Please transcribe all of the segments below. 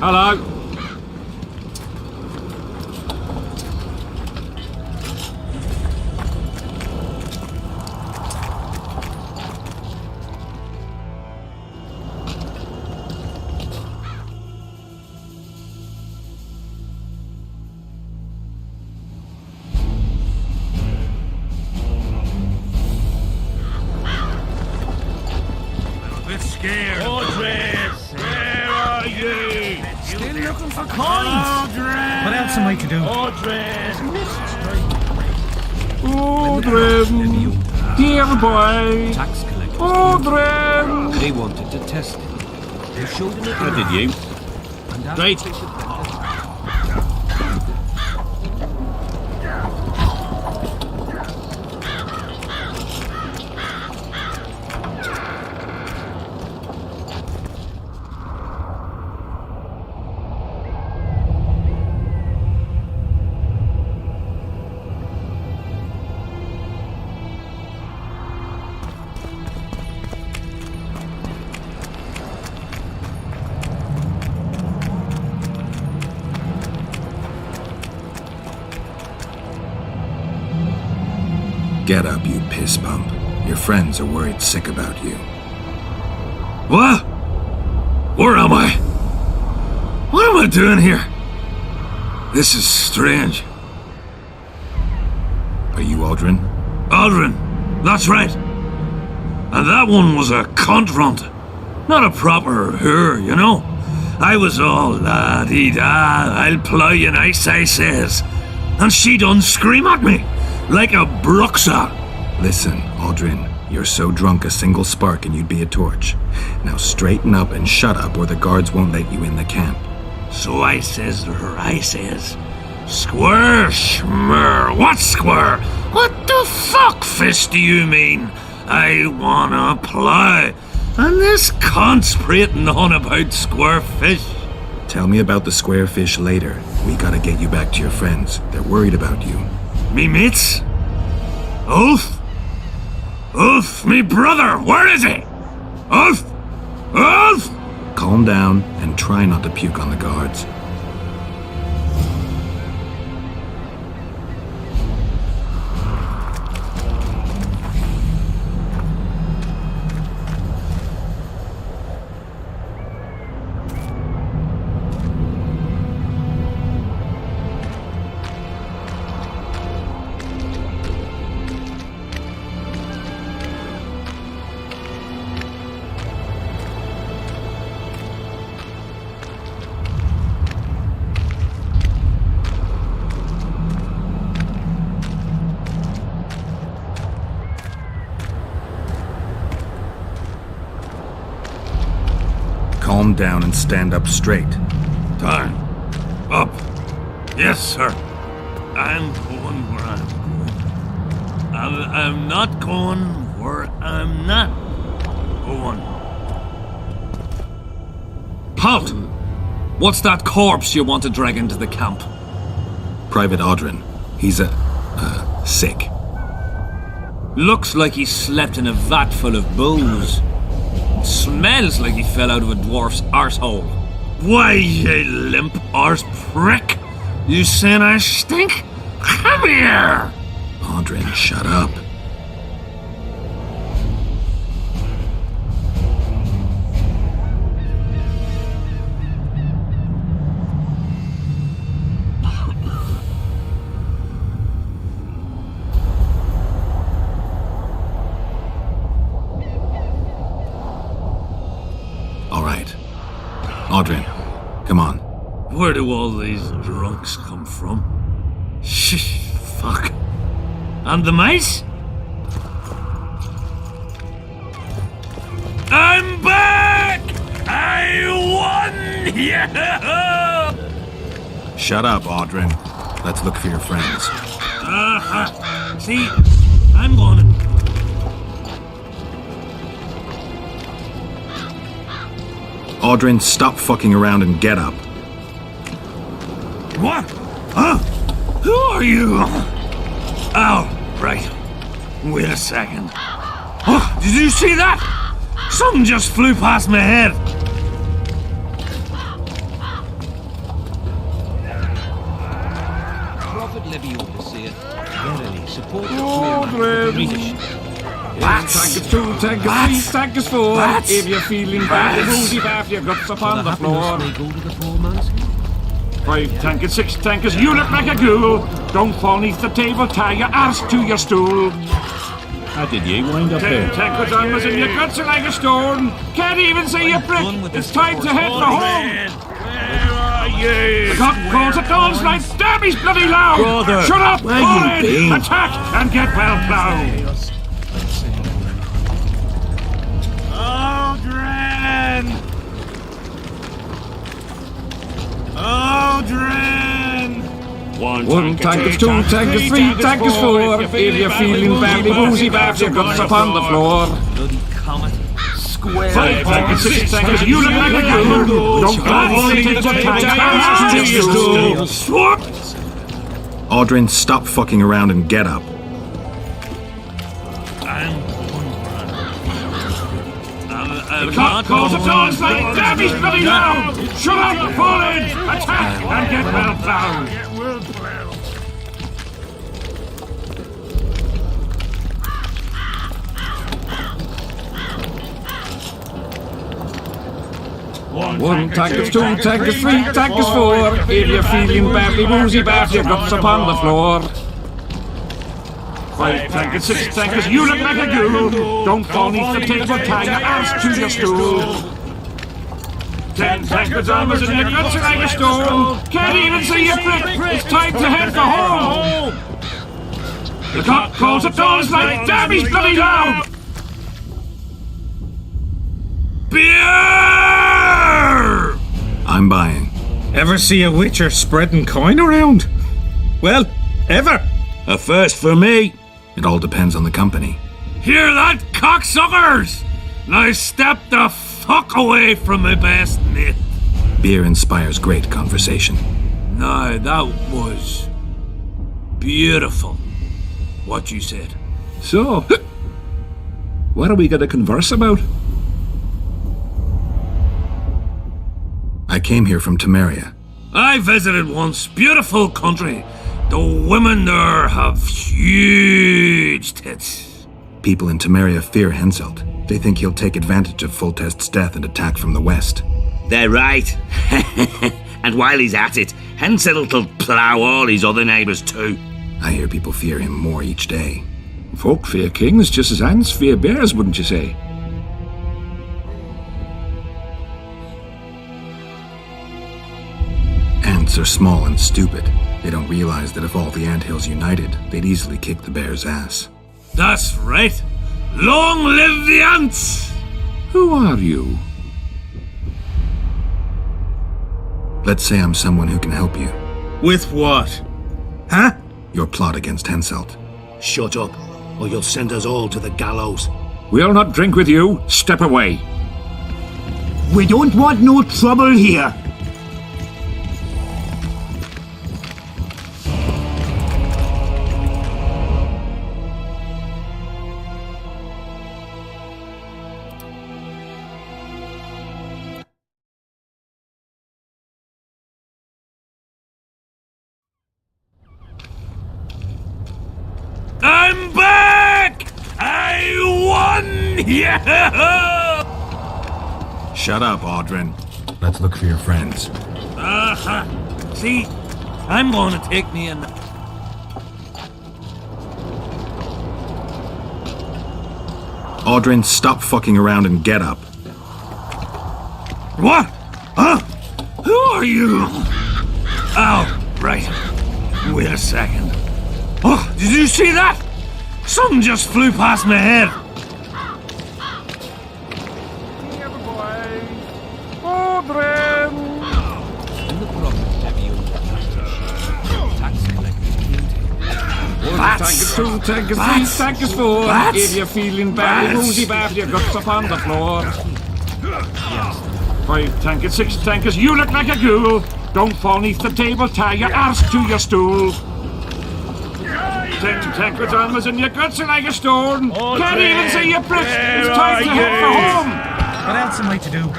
Hello. Scared. Audrey! Where are you? Still looking for coins. Audrey! What else am I to do? Audrey! Audrey! Dear boy! Tax collectors. Audrey! They wanted to test him. They showed him How did you? Great. Get up, you piss bump. Your friends are worried sick about you. What? Where am I? What am I doing here? This is strange. Are you Aldrin? Aldrin! That's right! And that one was a confront. Not a proper her, you know? I was all la-dee-da, I'll plow you nice, I says. And she done scream at me. Like a bruxa. Listen, Aldrin, you're so drunk a single spark and you'd be a torch. Now straighten up and shut up or the guards won't let you in the camp. So I says to her, Square, schmer, what square? What the fuck, fish, do you mean? I wanna plow. And this cunt's prating on about square fish. Tell me about the square fish later. We gotta get you back to your friends. They're worried about you. Me mates? Ulf? Ulf, me brother, where is he? Ulf? Ulf? Calm down and try not to puke on the guards. Calm down and stand up straight. Down. Up. Yes, sir. I'm going where I'm going. I'm not going where I'm not going. Halt! What's that corpse you want to drag into the camp? Private Aldrin. He's sick. Looks like he slept in a vat full of booze. Smells like he fell out of a dwarf's arsehole. Why, you limp arse prick? You saying I stink? Come here! Aldrin, shut up. All right. Aldrin, come on. Where do all these drunks come from? Shh, fuck. And the mice? I'm back! I won! Yeah! Shut up, Aldrin. Let's look for your friends. See, I'm going. Aldrin, stop fucking around and get up. What? Huh? Who are you? Oh, right. Wait a second. Oh, did you see that? Something just flew past my head. Tank is 2, tank is 3, tank is 4. Bats. If you're feeling bad, boozy bath your guts upon the floor. May go to the poor man's. 5 tankers, 6 tankers, you look like a ghoul. Don't fall neath the table, tie your arse to your stool. How did ye wind up 10 there? tankers armors and your guts are like a stone. Can't even see your prick. It's time to head for home. Where are you? The cock calls at dawn's night. Damn, he's bloody loud. Brother, Shut up, where you forward, been? attack, and get well plowed. Aldrin! Aldrin! 1 tank is 2, tank is 3, tank is 4. If you're feeling badly boozy bath your guts upon the floor. Bloody comet. 5 tankers, 6 tankers, you look like a ghoul. Don't fall neath the table, tie your arse to your stool. Aldrin, stop fucking around and get up. The cock calls at dawn's night. Damn, he's bloody loud. Shut up, fall in, attack, and get well plowed. One tank is 2, tank is 3, tank is 4. If you're feeling badly boozy bath your guts upon the floor. 5 tankers, 6 tankers, you look like a ghoul. Don't fall neath the table, tie your arse to your stool. 10 tankers, armors, and your guts are like a stone. Can't even see your prick. It's time to head for home. The cock calls at dawn's night. Damn, he's bloody loud. Beer! I'm buying. Ever see a witcher spreading coin around? Well, ever. A first for me. It all depends on the company. Hear that, cocksuckers? Now step the fuck away from my best mate. Beer inspires great conversation. No, that was beautiful. What you said. So, what are we going to converse about? I came here from Temeria. I visited once. Beautiful country. The women there have huge tits. People in Temeria fear Henselt. They think he'll take advantage of Foltest's death and attack from the west. They're right. And while he's at it, Henselt'll plough all his other neighbours too. I hear people fear him more each day. Folk fear kings just as ants fear bears, wouldn't you say? Ants are small and stupid. They don't realize that if all the anthills united, they'd easily kick the bear's ass. That's right. Long live the ants! Who are you? Let's say I'm someone who can help you. With what? Huh? Your plot against Henselt. Shut up, or you'll send us all to the gallows. We'll not drink with you. Step away. We don't want no trouble here. I'm back! I won! Yeah! Shut up, Aldrin. Let's look for your friends. Aha! See, I'm going to take me in. Aldrin, stop fucking around and get up. What? Huh? Who are you? Oh, right. Wait a second. Oh, did you see that? Something just flew past my head. Tank is 2, tank is 3, tank is 4. If you're feeling badly boozy bath your guts upon the floor. 5 tankers, 6 tankers, you look like a ghoul. Don't fall neath the table, tie your arse to your stool. 10 tankers, armors, and your guts are like a stone. Can't even see your prick. It's time to head for home. What else am I to do?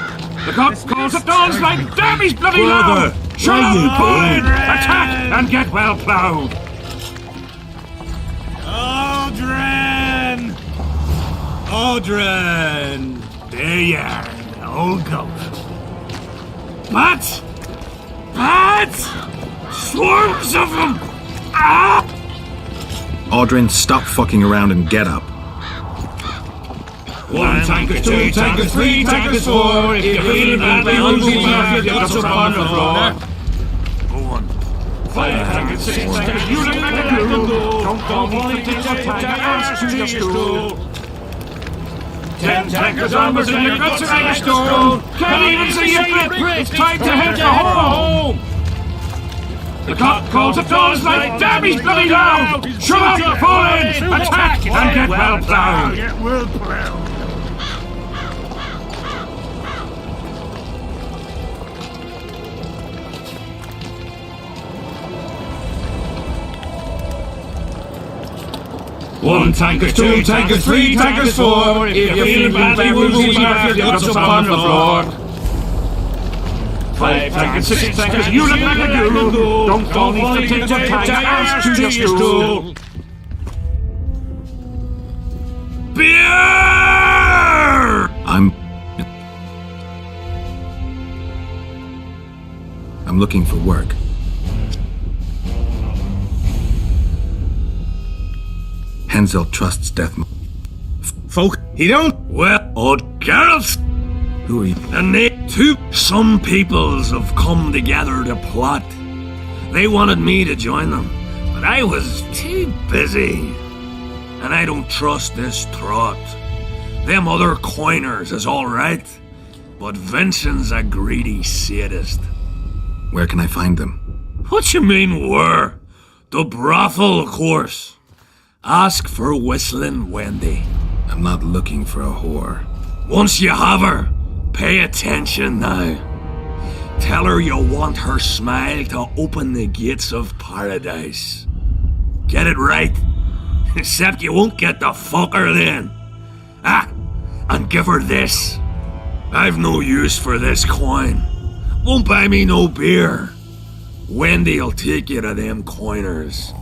The cock calls at dawn's night. Damn, he's bloody Brother, loud. Shut where you up, forward, been? attack, and get well plowed. Oh, Aldrin! There you are, the old goat. Bats! Bats! Swarms of them! Ah! Aldrin, stop fucking around and get up. 1 tankers, 2 tankers, 3 tankers, 4. If you're feeling badly hungry, you got some on the floor. Go on. 5 tankers, 6 tankers, you look like a ghoul. Don't call me to take your time, ask to your stool. 10 tankers, armors in your guts and your stone. Can't even see your grip, it's time to head for home. The cock calls the doors like damn he's bloody loud. Shut up, fall in, attack, and get well plowed. Get well plowed. One tankers, 2 tankers, 3 tankers, 4. If you're feeling badly woozy, your guts up on the floor. 5 tankers, 6 tankers, you look like a ghoul. Don't call me to take your time, ask to your stool. Beer! I'm looking for work. Henzil trusts Death. Folk, he don't. Well, old Gareth. Who are you? And they too. Some peoples have come together to plot. They wanted me to join them, but I was too busy. And I don't trust this trot. Them other coiners is alright, but Vincent's a greedy sadist. Where can I find them? What you mean where? The brothel, of course. Ask for Whistling Wendy. I'm not looking for a whore. Once you have her, pay attention now. Tell her you want her smile to open the gates of paradise. Get it right. Except you won't get the fucker then. Ah, and give her this. I've no use for this coin. Won't buy me no beer. Wendy'll take you to them coiners.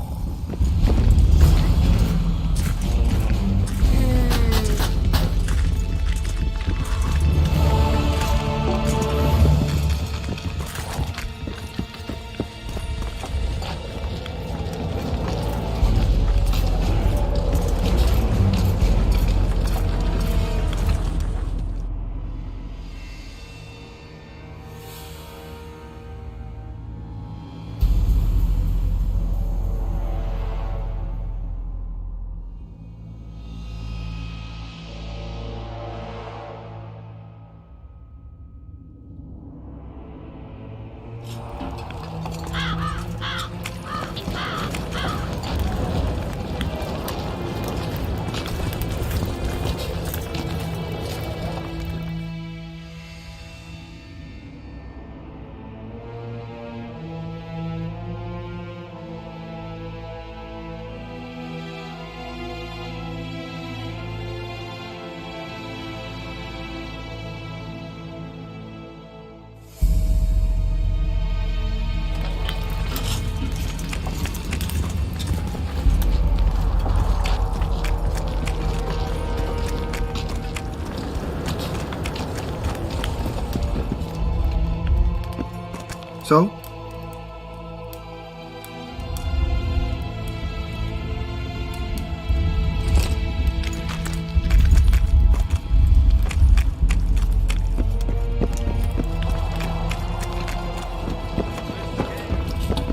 So?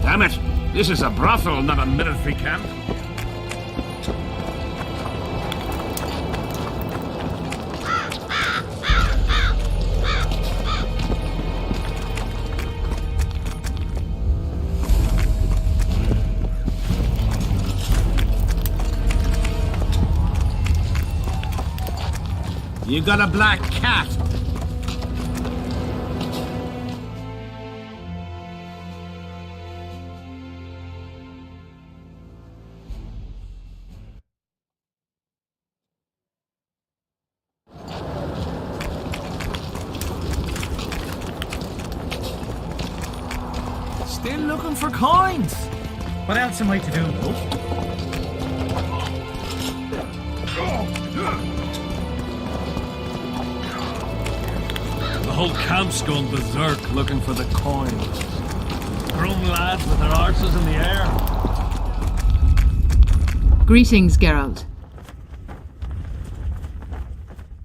Damn it! This is a brothel, not a military camp. You got a black cat. Still looking for coins. What else am I to do, Wolf? whole camp's gone berserk looking for the coins. Grown lads with their arses in the air. Greetings, Geralt.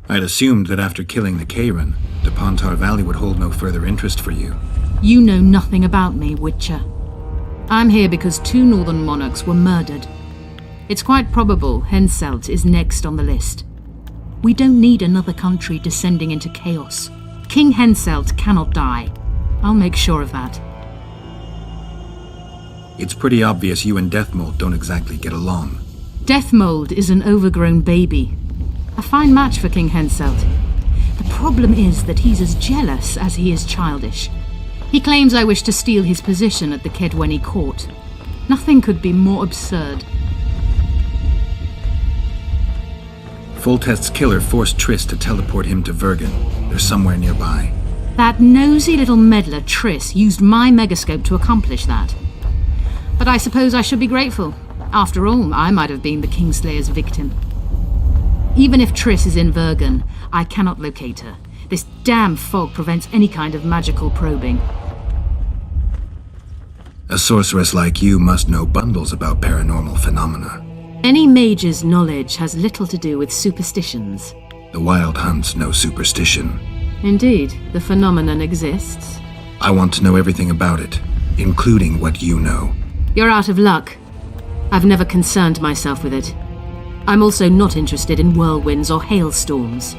I'd assumed that after killing the Kayran, the Pontar Valley would hold no further interest for you. You know nothing about me, Witcher. I'm here because 2 northern monarchs were murdered. It's quite probable Henselt is next on the list. We don't need another country descending into chaos. King Henselt cannot die. I'll make sure of that. It's pretty obvious you and Deathmold don't exactly get along. Deathmold is an overgrown baby. A fine match for King Henselt. The problem is that he's as jealous as he is childish. He claims I wish to steal his position at the Kedweni court. Nothing could be more absurd. Foltest's killer forced Triss to teleport him to Vergen. They're somewhere nearby. That nosy little meddler Triss used my megascope to accomplish that. But I suppose I should be grateful. After all, I might have been the Kingslayer's victim. Even if Triss is in Vergen, I cannot locate her. This damn fog prevents any kind of magical probing. A sorceress like you must know bundles about paranormal phenomena. Any mage's knowledge has little to do with superstitions. The Wild Hunt's no superstition. Indeed, the phenomenon exists. I want to know everything about it, including what you know. You're out of luck. I've never concerned myself with it. I'm also not interested in whirlwinds or hailstorms.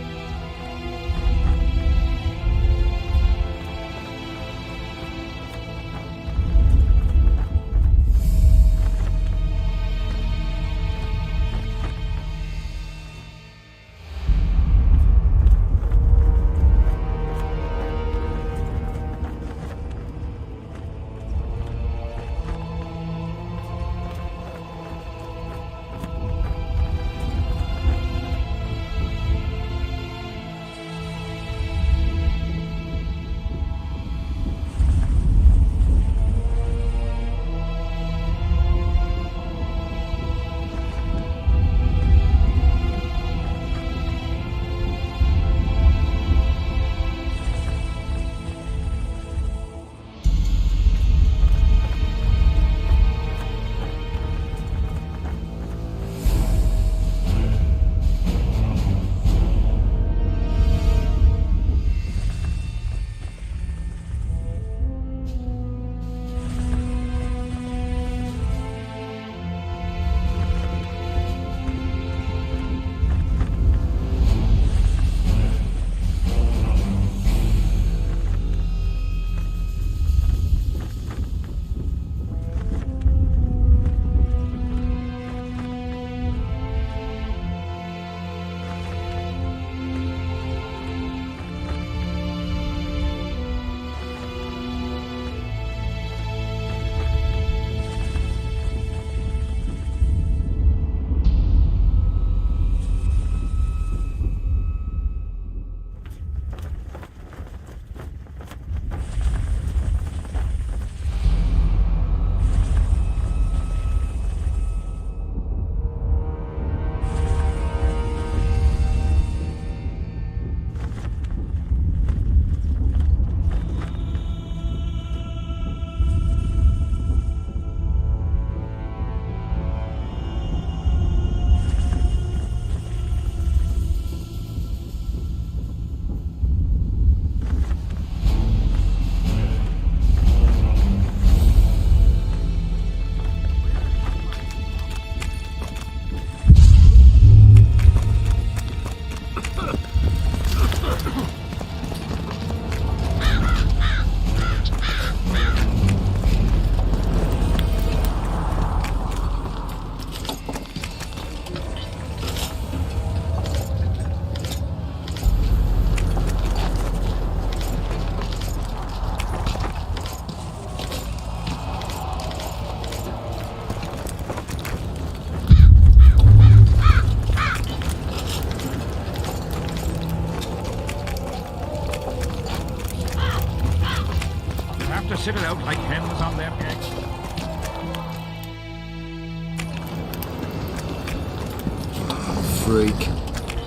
Sit it out like hens on their pegs. Freak.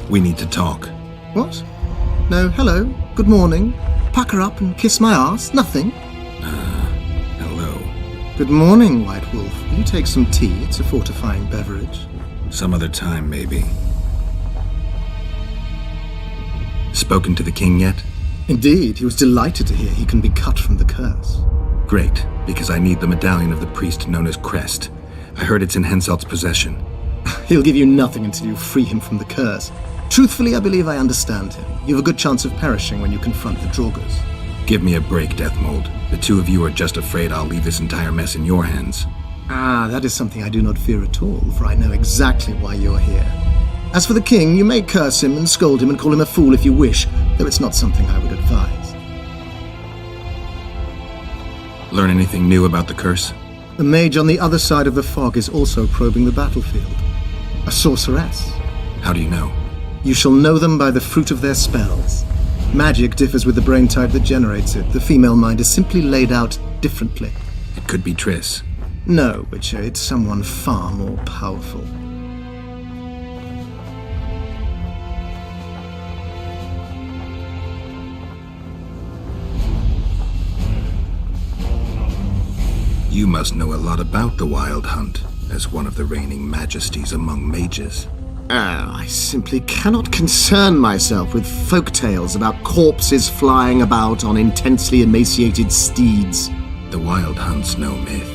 We need to talk. What? No, hello. Good morning. pucker up and kiss my arse? Nothing? Hello. Good morning, White Wolf. Will you take some tea? It's a fortifying beverage. Some other time, maybe. Spoken to the king yet? Indeed, he was delighted to hear he can be cut from the curse. Great, because I need the medallion of the priest known as Crest. I heard it's in Henselt's possession. He'll give you nothing until you free him from the curse. Truthfully, I believe I understand him. You have a good chance of perishing when you confront the Draugrs. Give me a break, Deathmold. The two of you are just afraid I'll leave this entire mess in your hands. Ah, that is something I do not fear at all, for I know exactly why you're here. As for the king, you may curse him and scold him and call him a fool if you wish, though it's not something I would advise. Learn anything new about the curse? The mage on the other side of the fog is also probing the battlefield. A sorceress. How do you know? You shall know them by the fruit of their spells. Magic differs with the brain type that generates it. The female mind is simply laid out differently. It could be Triss. No, Witcher, it's someone far more powerful. You must know a lot about the Wild Hunt, as one of the reigning majesties among mages. I simply cannot concern myself with folk tales about corpses flying about on intensely emaciated steeds. The Wild Hunt's no myth.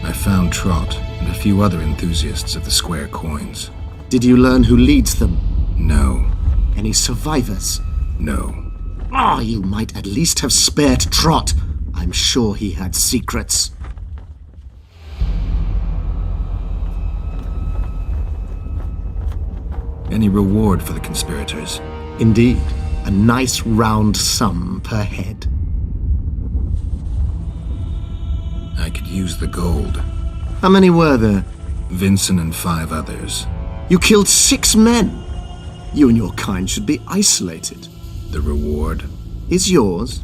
I found Trot and a few other enthusiasts of the square coins. Did you learn who leads them? No. Any survivors? No. Ah, you might at least have spared Trot. I'm sure he had secrets. Any reward for the conspirators? Indeed. A nice round sum per head. I could use the gold. How many were there? Vincent and 5 others. You killed 6 men. You and your kind should be isolated. The reward is yours.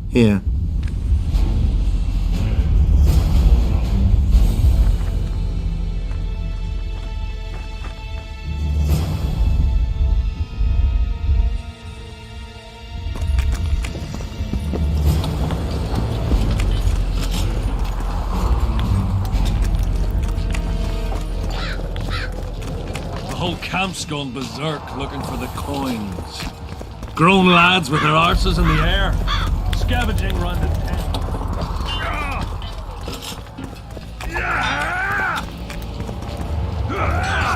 Here. The whole camp's gone berserk looking for the coins. Grown lads with their arses in the air, scavenging round the tent.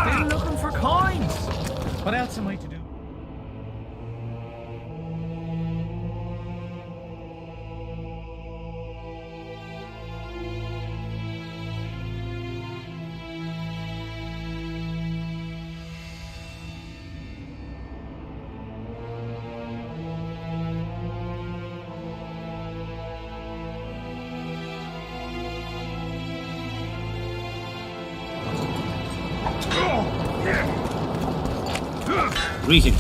Still looking for coins. What else am I to do? Greetings.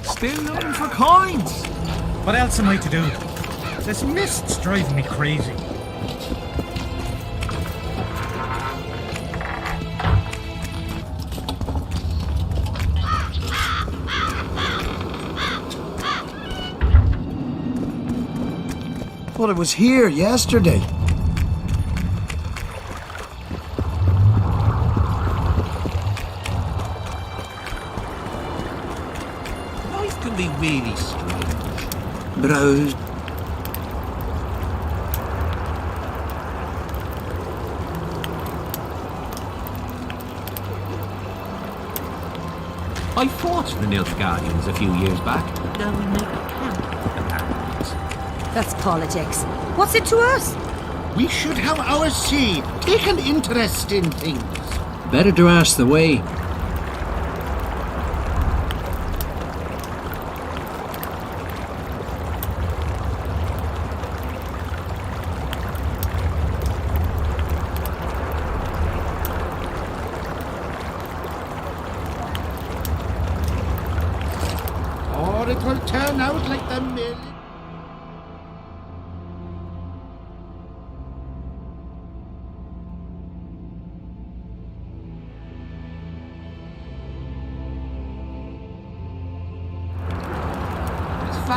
Still looking for coins. What else am I to do? This mist's driving me crazy. Thought it was here yesterday. Life can be really strange. Browse. I fought the Nilfgaardians a few years back. Now we make a camp, apparently. That's politics. What's it to us? We should have our say. Take an interest in things. Better to ask the way. Or it will turn out like the mill.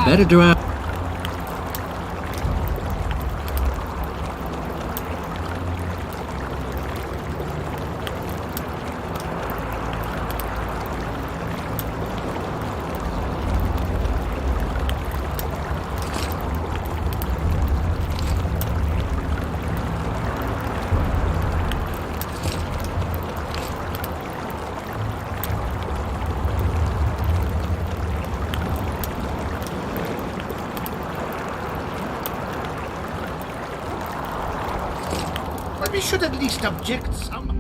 Better to have... But we should at least object some.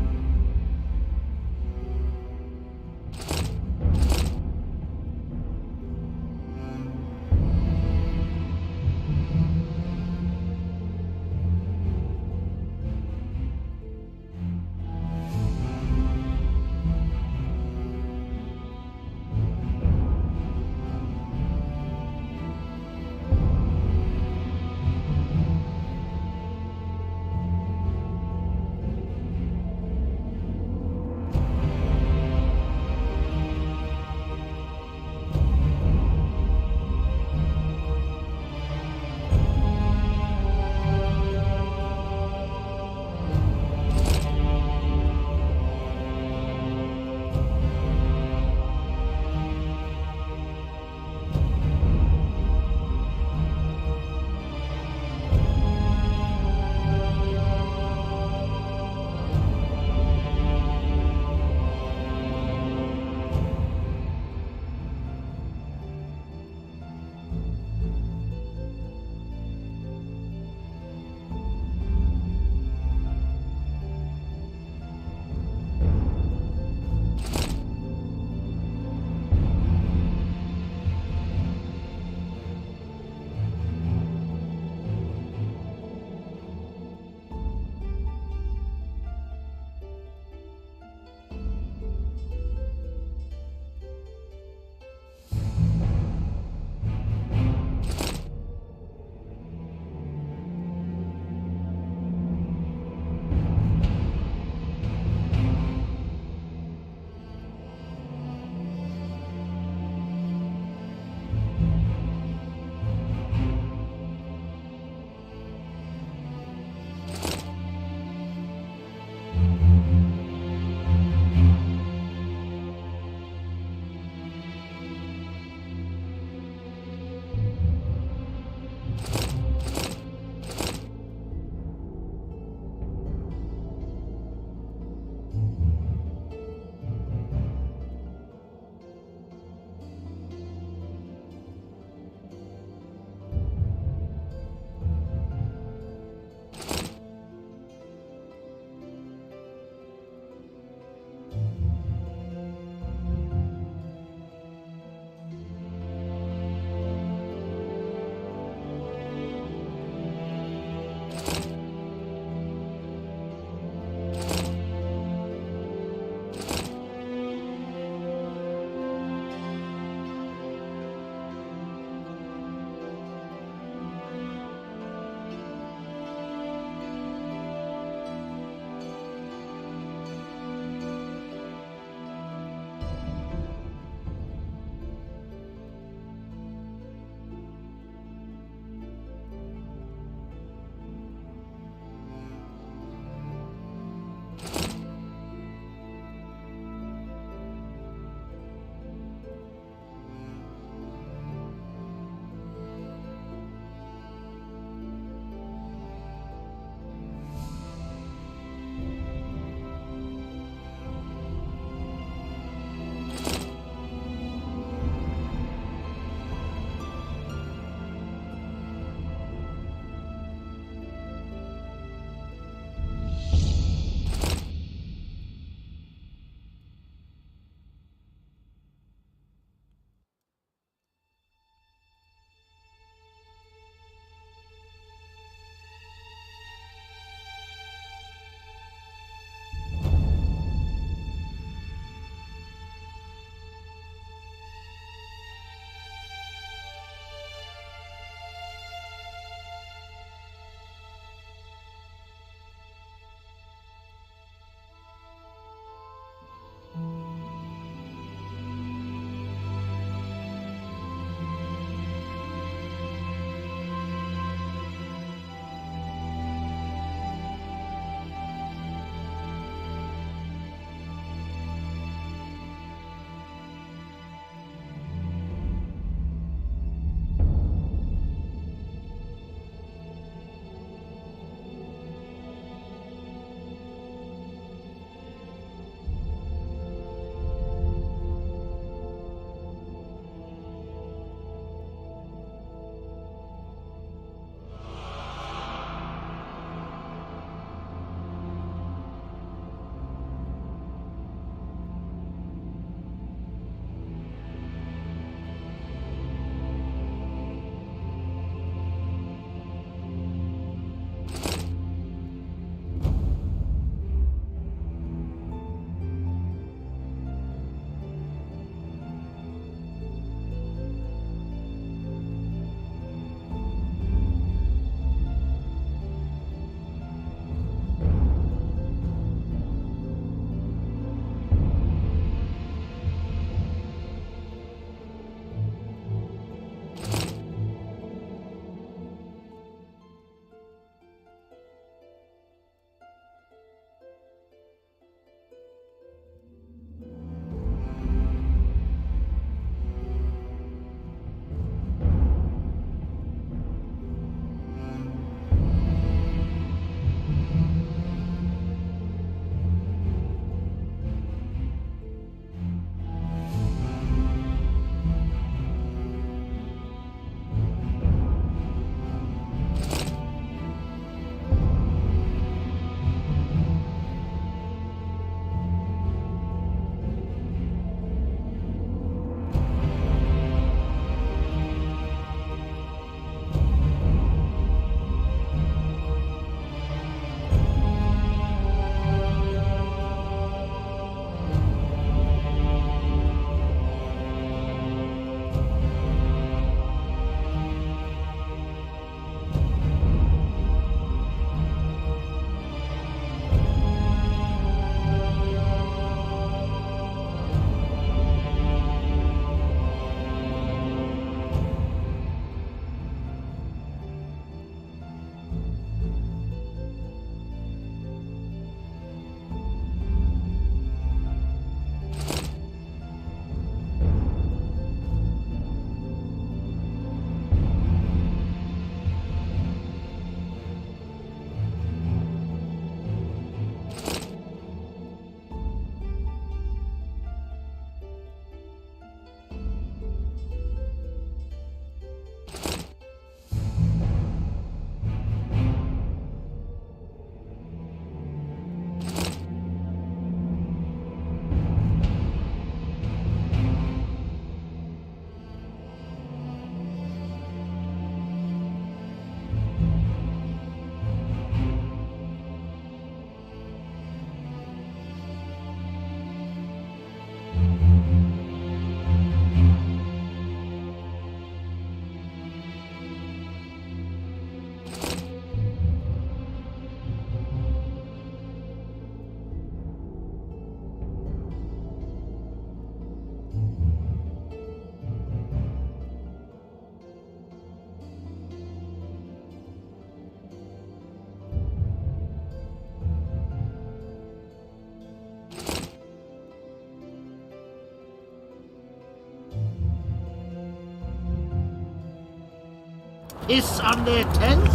piss on their tents?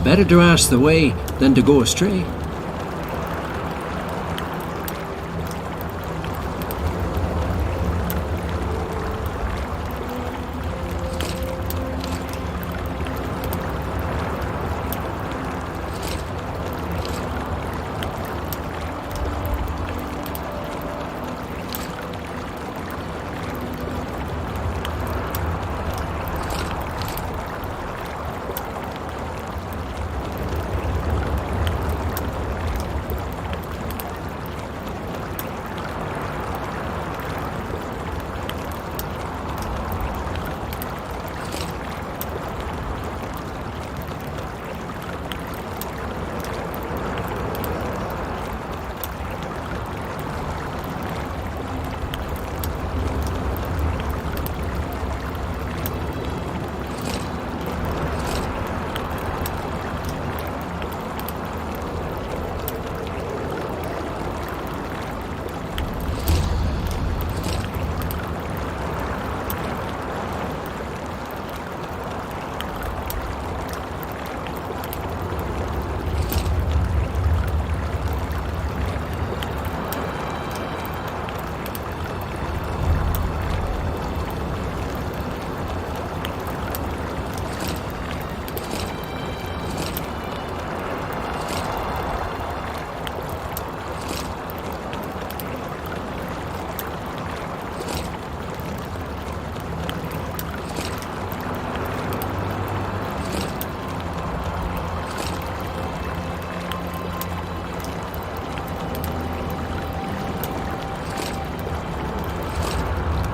Better to ask the way than to go astray.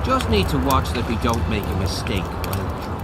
Just need to watch that we don't make a mistake while drunk.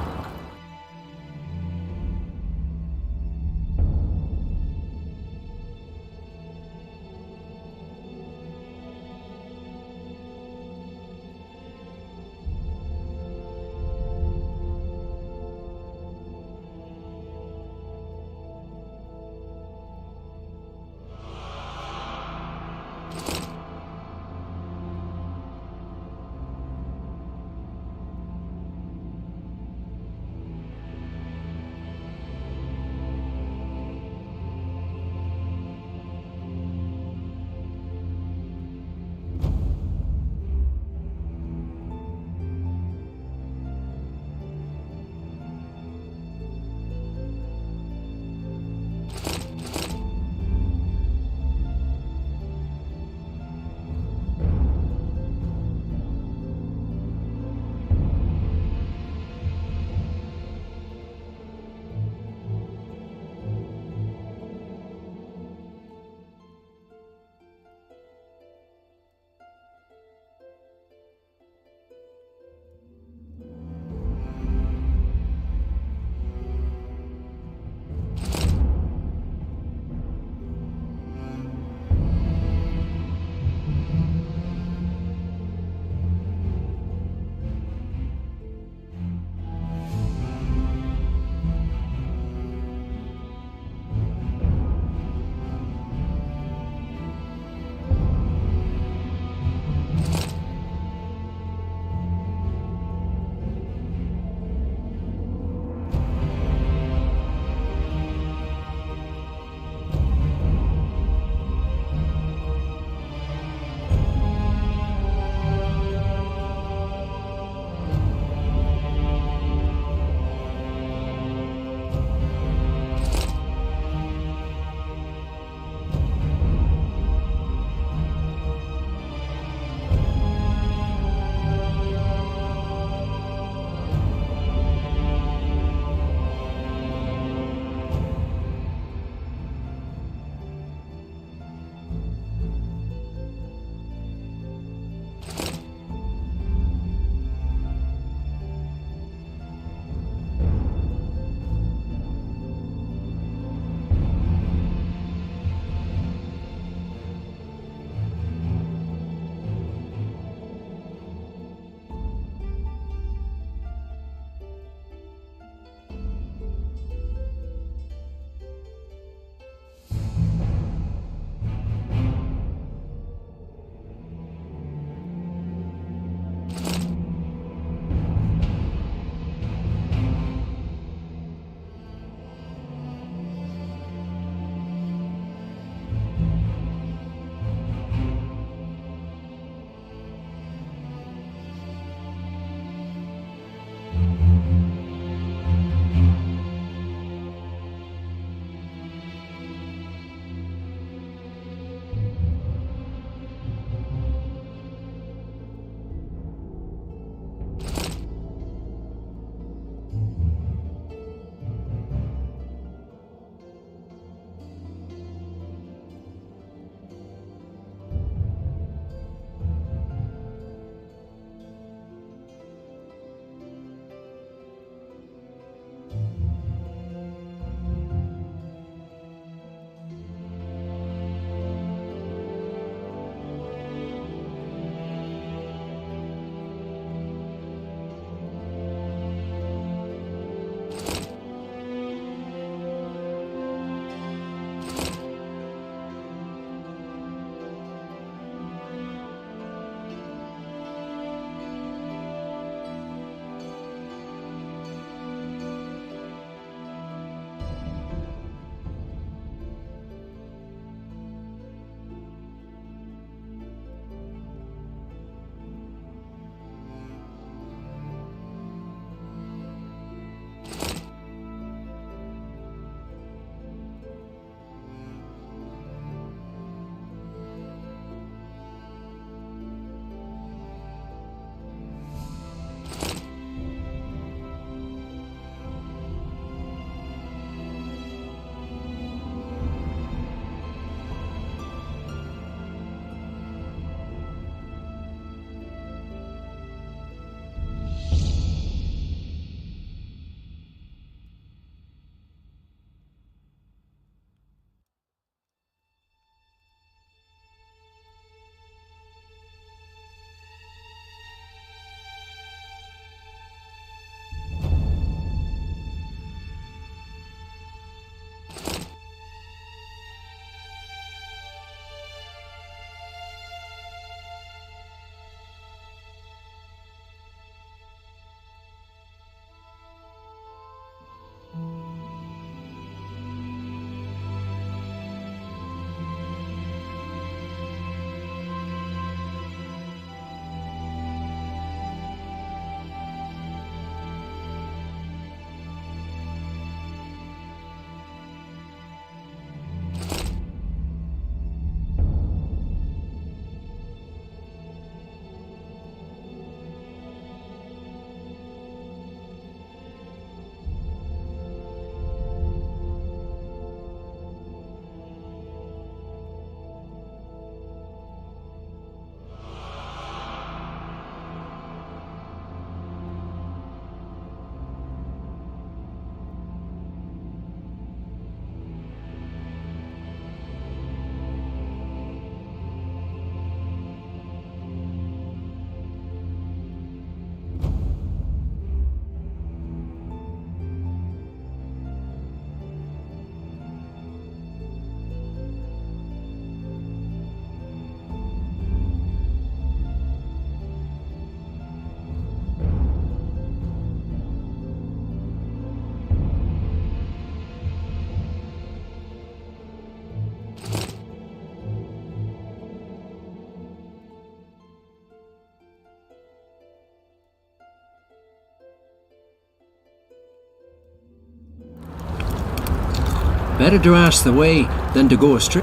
Better to ask the way than to go astray.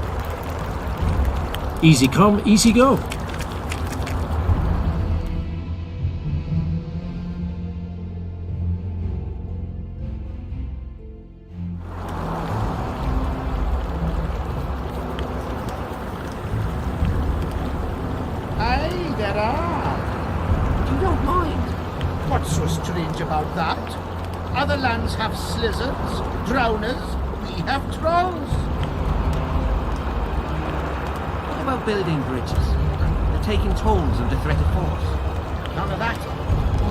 Easy come, easy go. Aye, there are. You don't mind. What's so strange about that? Other lands have slizzards, drowners, we have trolls. What about building bridges? And taking tolls of the threat of force? None of that.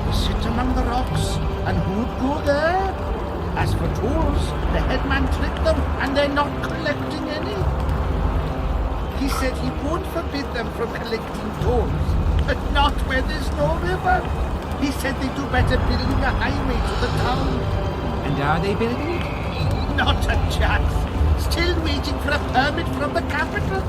We sit among the rocks, and who'd go there? As for tolls, the headman tricked them, and they're not collecting any. He said he won't forbid them from collecting tolls, but not where there's no river. He said they do better building a highway to the town. And are they building it? Not a chance. Still waiting for a permit from the capital.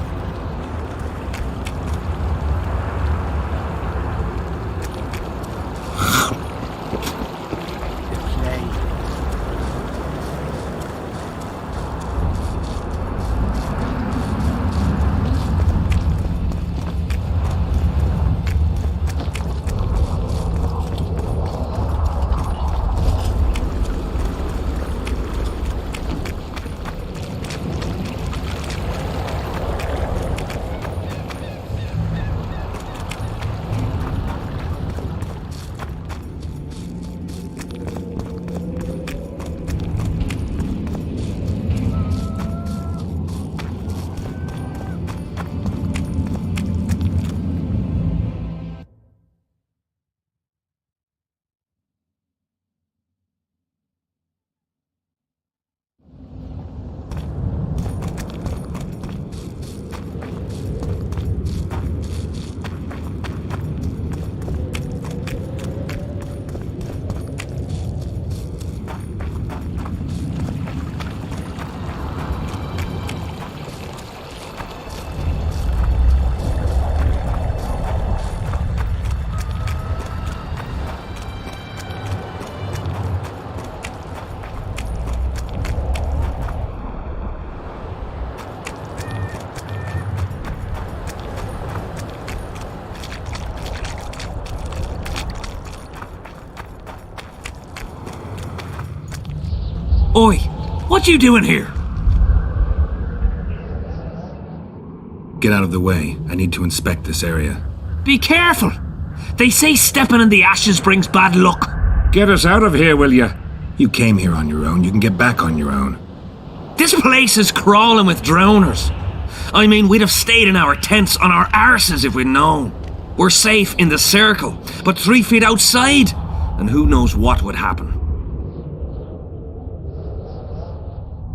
Oi, what you doing here? Get out of the way. I need to inspect this area. Be careful. They say stepping in the ashes brings bad luck. Get us out of here, will you? You came here on your own. You can get back on your own. This place is crawling with drowners. I mean, we'd have stayed in our tents on our arses if we'd known. We're safe in the circle, but 3 feet outside, and who knows what would happen.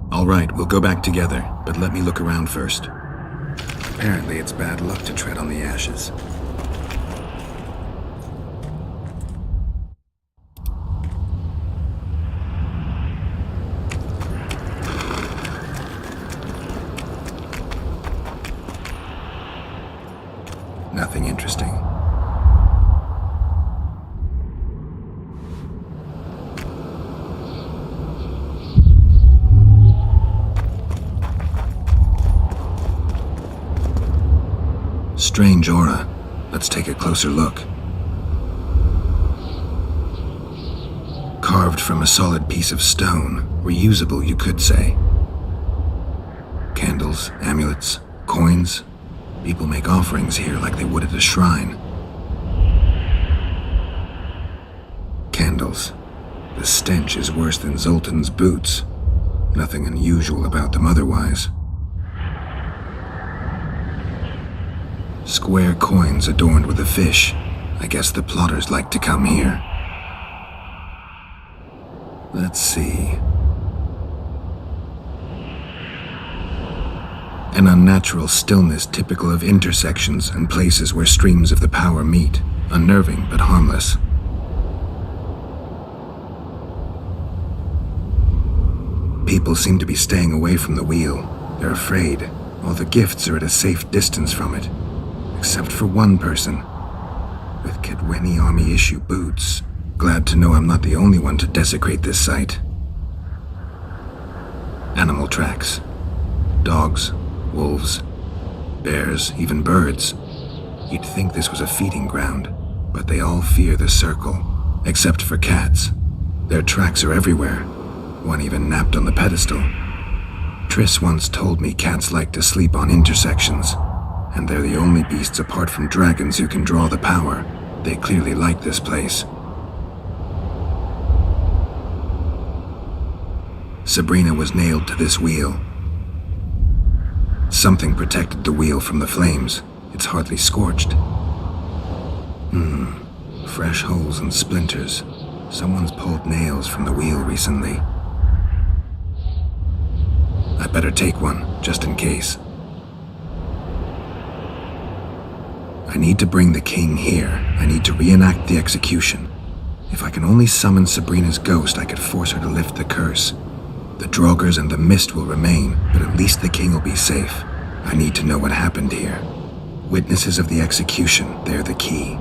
All right, we'll go back together, but let me look around first. Apparently, it's bad luck to tread on the ashes. Nothing interesting. Strange aura. Let's take a closer look. Carved from a solid piece of stone. Reusable, you could say. Candles, amulets, coins. People make offerings here like they would at a shrine. Candles. The stench is worse than Zoltan's boots. Nothing unusual about them otherwise. Square coins adorned with a fish. I guess the plotters like to come here. Let's see. An unnatural stillness typical of intersections and places where streams of the power meet. Unnerving, but harmless. People seem to be staying away from the wheel. They're afraid. All the gifts are at a safe distance from it. Except for one person. With Kedweni Army issue boots. Glad to know I'm not the only one to desecrate this site. Animal tracks. Dogs, wolves, bears, even birds. You'd think this was a feeding ground, but they all fear the circle, except for cats. Their tracks are everywhere. One even napped on the pedestal. Triss once told me cats like to sleep on intersections, and they're the only beasts apart from dragons who can draw the power. They clearly like this place. Sabrina was nailed to this wheel. Something protected the wheel from the flames. It's hardly scorched. Fresh holes and splinters. Someone's pulled nails from the wheel recently. I better take one, just in case. I need to bring the king here. I need to reenact the execution. If I can only summon Sabrina's ghost, I could force her to lift the curse. The Draugrs and the mist will remain, but at least the king will be safe. I need to know what happened here. Witnesses of the execution, they're the key.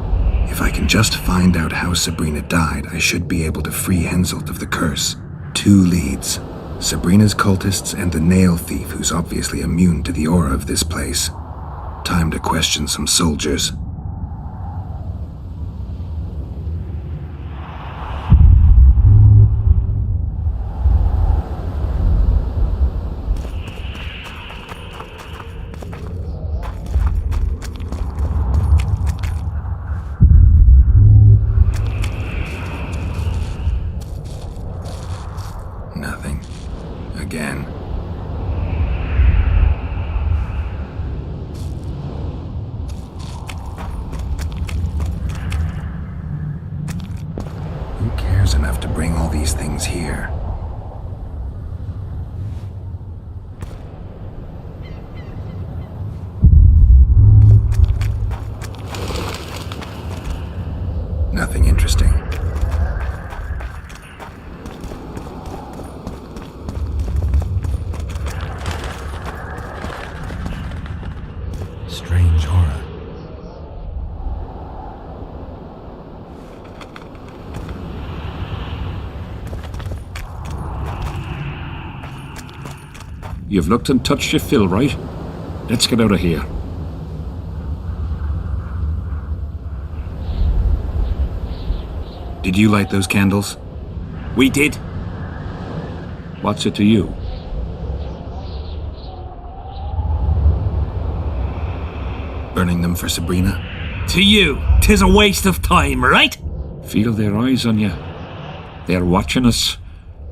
If I can just find out how Sabrina died, I should be able to free Henselt of the curse. 2 leads. Sabrina's cultists and the nail thief who's obviously immune to the aura of this place. Time to question some soldiers. Nothing. Again. Who cares enough to bring all these things here? Nothing interesting. Strange horror. You've looked and touched your fill, right? Let's get out of here. Did you light those candles? We did. What's it to you? Burning them for Sabrina? To you, 'tis a waste of time, right? Feel their eyes on you. They're watching us.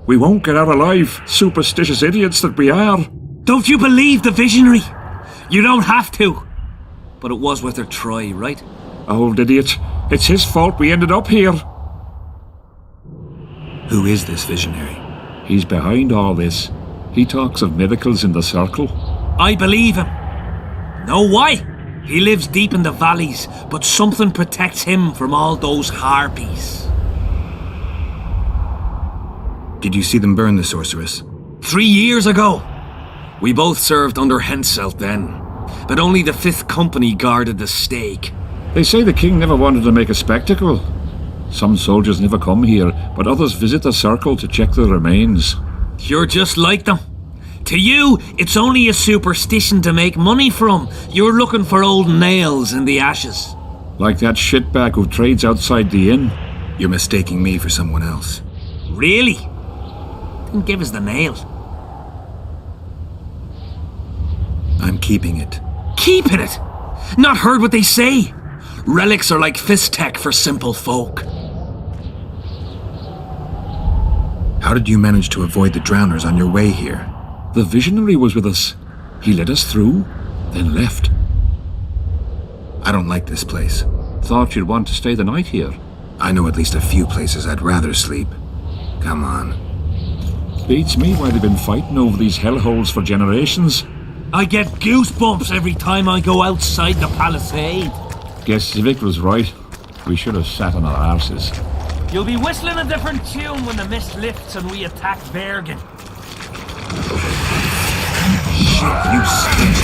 We won't get out alive, superstitious idiots that we are. Don't you believe the visionary? You don't have to. But it was worth a try, right? Old idiot. It's his fault we ended up here. Who is this visionary? He's behind all this. He talks of miracles in the circle. I believe him. Know why? He lives deep in the valleys, but something protects him from all those harpies. Did you see them burn the sorceress? 3 years ago. We both served under Henselt then, but only the 5th Company guarded the stake. They say the king never wanted to make a spectacle. Some soldiers never come here, but others visit the circle to check the remains. You're just like them. To you, it's only a superstition to make money from. You're looking for old nails in the ashes. Like that shitbag who trades outside the inn. You're mistaking me for someone else. Really? Then give us the nail. I'm keeping it. Keeping it? Not heard what they say. Relics are like fist tech for simple folk. How did you manage to avoid the drowners on your way here? The visionary was with us. He led us through, then left. I don't like this place. Thought you'd want to stay the night here. I know at least a few places I'd rather sleep. Come on. Beats me why they've been fighting over these hellholes for generations. I get goosebumps every time I go outside the palisade. Guess Civic was right. We should have sat on our arses. You'll be whistling a different tune when the mist lifts and we attack Bergen. Shit, you stink.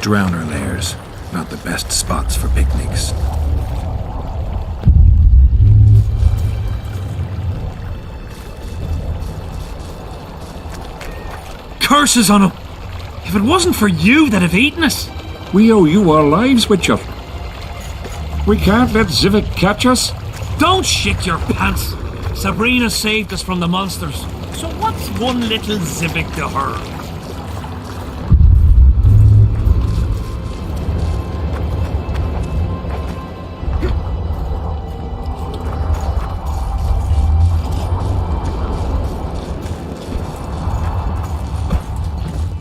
Drowner lairs, not the best spots for picnics. Curses on him! If it wasn't for you, they'd have eaten us. We owe you our lives, Witcher. We can't let Zivik catch us. Don't shit your pants. Sabrina saved us from the monsters. So what's one little Zivik to her?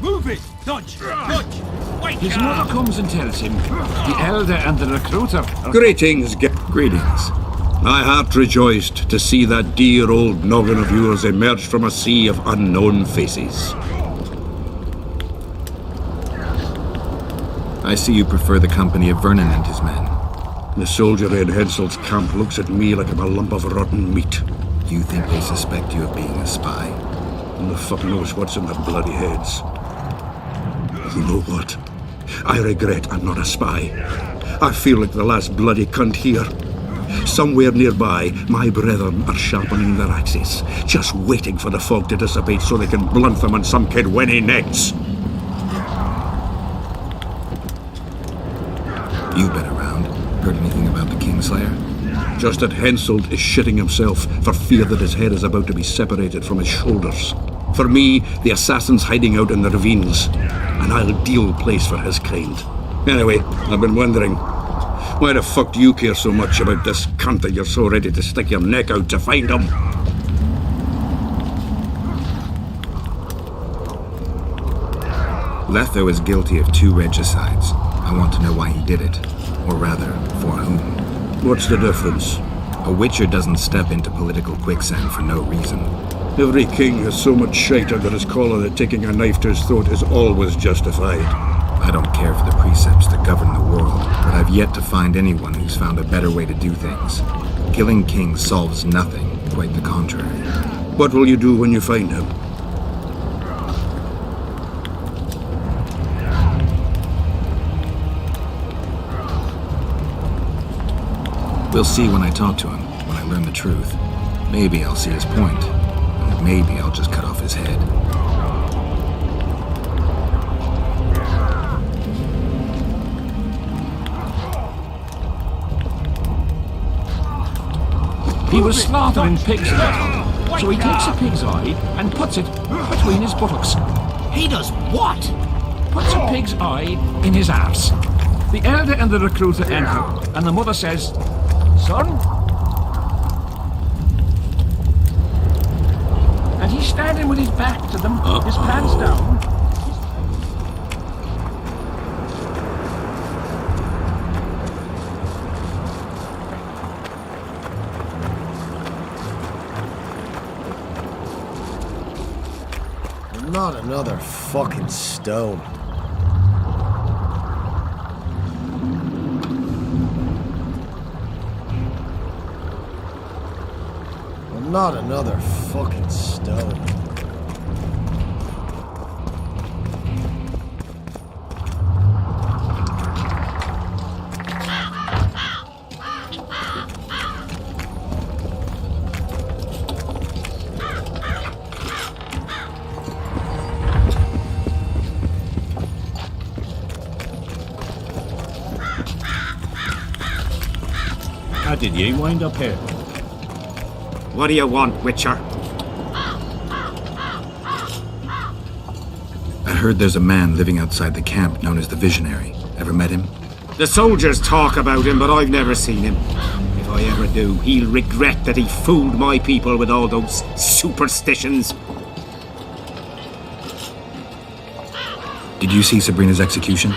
Move it! Dodge! Dodge! Wait! His mother comes and tells him the elder and the recruiter are... Greetings, Greetings. My heart rejoiced to see that dear old noggin of yours emerge from a sea of unknown faces. I see you prefer the company of Vernon and his men. The soldier in Hensel's camp looks at me like I'm a lump of rotten meat. Do you think they suspect you of being a spy? Who the fuck knows what's in their bloody heads? You know what? I regret I'm not a spy. I feel like the last bloody cunt here. Somewhere nearby, my brethren are sharpening their axes, just waiting for the fog to dissipate so they can blunt them on some Kidwenny necks. You've been around. Heard anything about the Kingslayer? Just that Henselt is shitting himself for fear that his head is about to be separated from his shoulders. For me, the assassin's hiding out in the ravines, an ideal place for his kind. Anyway, I've been wondering, why the fuck do you care so much about this cunt that you're so ready to stick your neck out to find him? Letho is guilty of 2 regicides. I want to know why he did it. Or rather, for whom. What's the difference? A Witcher doesn't step into political quicksand for no reason. Every king has so much shite under his collar that taking a knife to his throat is always justified. I don't care for the precepts that govern the world, but I've yet to find anyone who's found a better way to do things. Killing kings solves nothing, quite the contrary. What will you do when you find him? We'll see when I talk to him, when I learn the truth. Maybe I'll see his point, and maybe I'll just cut off his head. He was slaughtering pigs that time, so he takes a pig's eye and puts it between his buttocks. He does what? Puts a pig's eye in his arse. The elder and the recruiter enter, and the mother says, "Son?" And he's standing with his back to them, his pants down. Not another fucking stone. Not another fucking stone. How did you wind up here? What do you want, Witcher? I heard there's a man living outside the camp known as the Visionary. Ever met him? The soldiers talk about him, but I've never seen him. If I ever do, he'll regret that he fooled my people with all those superstitions. Did you see Sabrina's execution?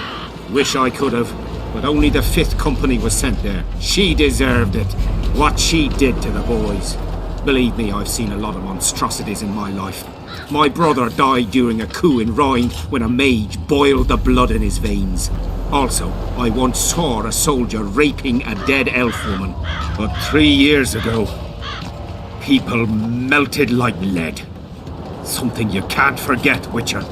Wish I could have, but only the 5th Company was sent there. She deserved it. What she did to the boys. Believe me, I've seen a lot of monstrosities in my life. My brother died during a coup in Rhine when a mage boiled the blood in his veins. Also, I once saw a soldier raping a dead elf woman. But 3 years ago, people melted like lead. Something you can't forget, Witcher.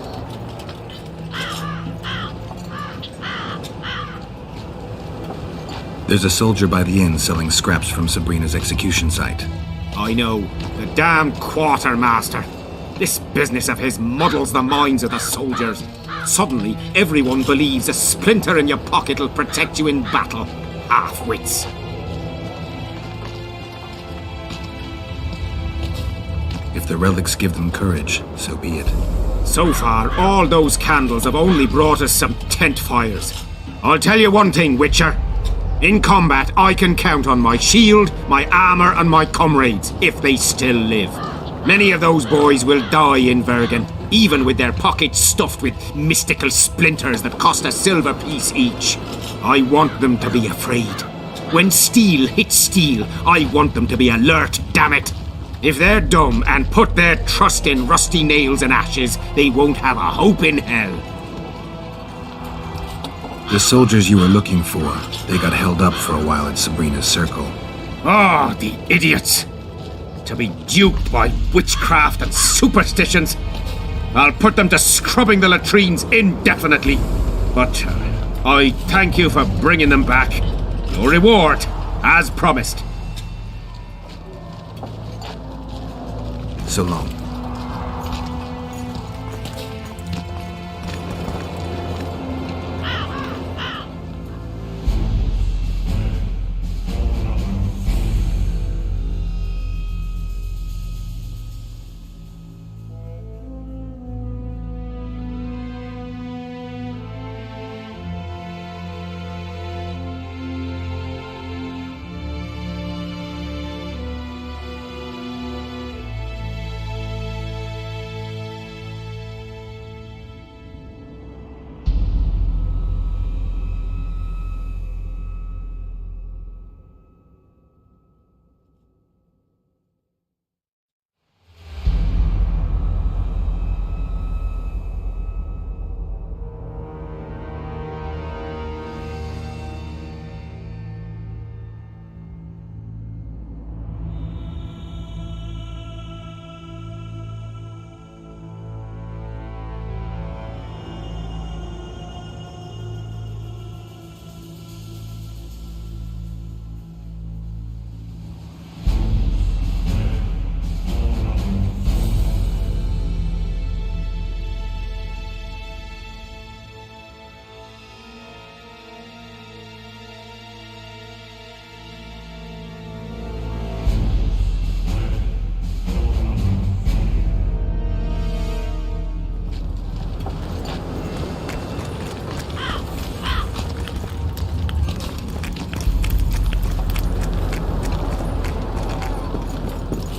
There's a soldier by the inn selling scraps from Sabrina's execution site. I know. The damn quartermaster. This business of his muddles the minds of the soldiers. Suddenly, everyone believes a splinter in your pocket'll protect you in battle. Half-wits. If the relics give them courage, so be it. So far, all those candles have only brought us some tent fires. I'll tell you one thing, Witcher. In combat, I can count on my shield, my armor, and my comrades, if they still live. Many of those boys will die in Vergen, even with their pockets stuffed with mystical splinters that cost a silver piece each. I want them to be afraid. When steel hits steel, I want them to be alert, damn it! If they're dumb and put their trust in rusty nails and ashes, they won't have a hope in hell. The soldiers you were looking for, they got held up for a while at Sabrina's circle. Oh, the idiots! To be duped by witchcraft and superstitions. I'll put them to scrubbing the latrines indefinitely. But I thank you for bringing them back. Your reward, as promised. So long.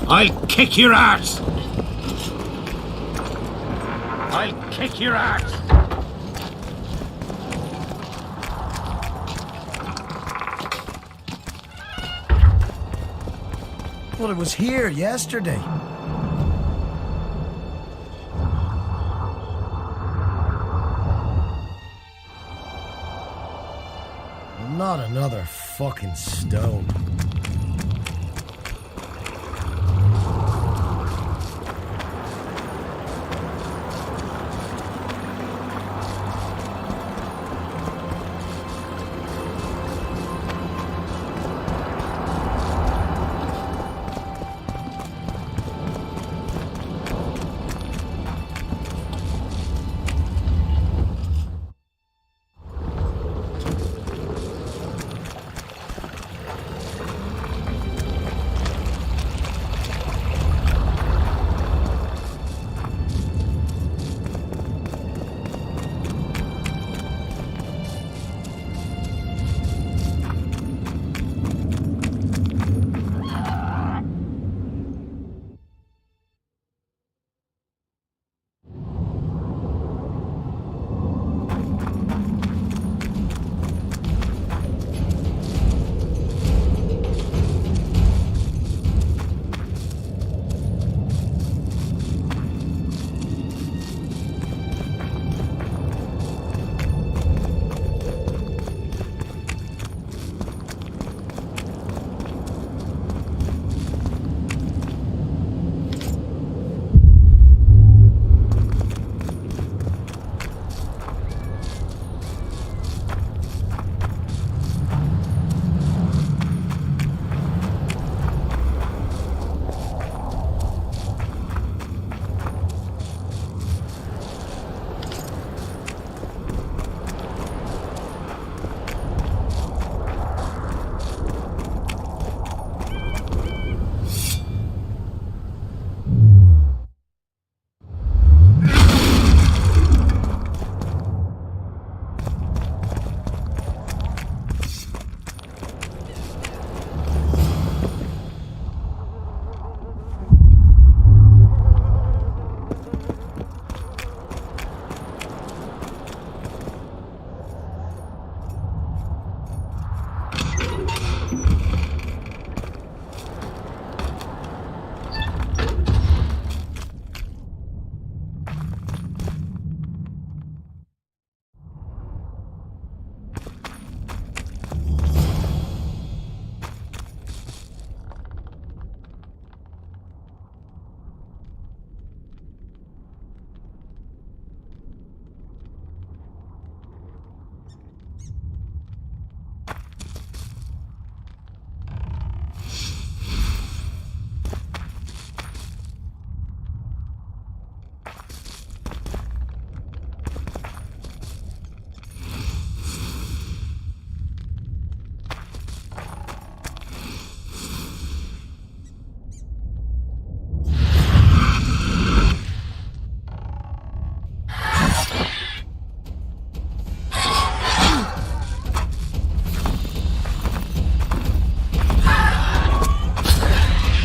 I'll kick your ass! I'll kick your ass! Well, it was here yesterday. Not another fucking stone.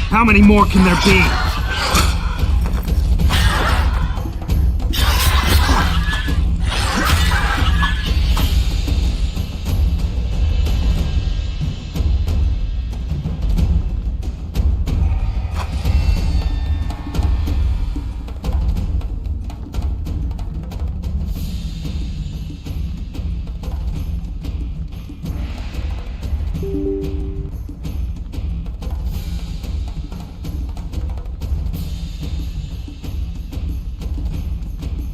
How many more can there be? you